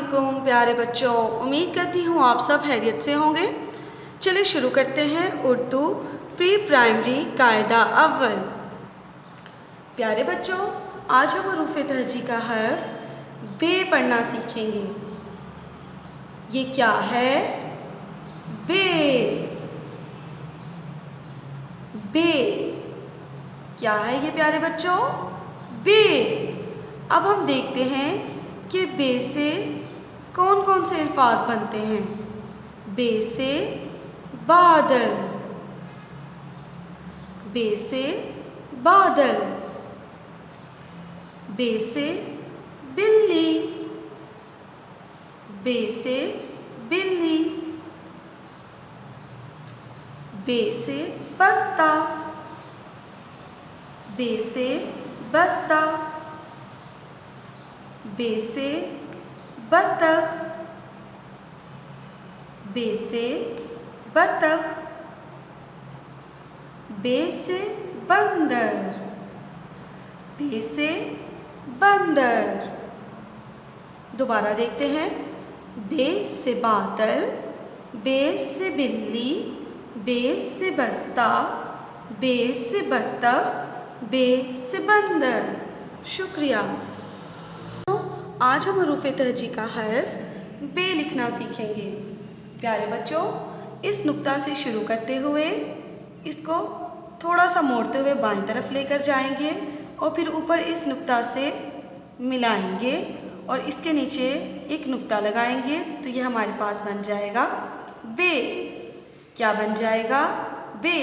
अस्सलामुअलैकुम प्यारे बच्चों, उम्मीद करती हूँ आप सब खैरियत से होंगे। चलिए शुरू करते हैं उर्दू प्री प्राइमरी कायदा अव्वल। प्यारे बच्चों, आज हम हरूफ तहजी का हर्फ बे पढ़ना सीखेंगे। ये क्या है? बे। बे क्या है ये प्यारे बच्चों? बे। अब हम देखते हैं कि बे से कौन कौन से अल्फाज बनते हैं। बे से बादल, बे से बादल, बे से बिल्ली, बे से बिल्ली, बे से बस्ता, बे से बस्ता, बे से बतख, बे से बतख, बे से बंदर, बे से बंदर। दोबारा देखते हैं। बे से बादल, बे से बिल्ली, बे से बस्ता, बे से बतख, बे से बंदर। शुक्रिया। आज हम हरूफ तहजी का हर्फ बे लिखना सीखेंगे। प्यारे बच्चों, इस नुक्ता से शुरू करते हुए इसको थोड़ा सा मोड़ते हुए बाईं तरफ लेकर जाएंगे और फिर ऊपर इस नुक्ता से मिलाएंगे और इसके नीचे एक नुक्ता लगाएंगे तो ये हमारे पास बन जाएगा बे। क्या बन जाएगा? बे।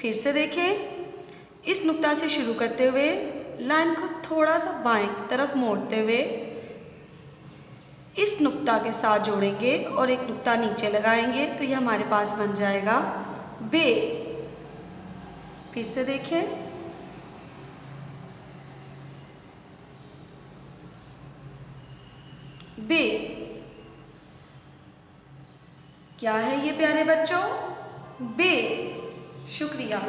फिर से देखें। इस नुक्ता से शुरू करते हुए लाइन को थोड़ा सा बाईं तरफ मोड़ते हुए इस नुक्ता के साथ जोड़ेंगे और एक नुक्ता नीचे लगाएंगे तो ये हमारे पास बन जाएगा बे। फिर से देखें। बे। क्या है ये प्यारे बच्चों? बे। शुक्रिया।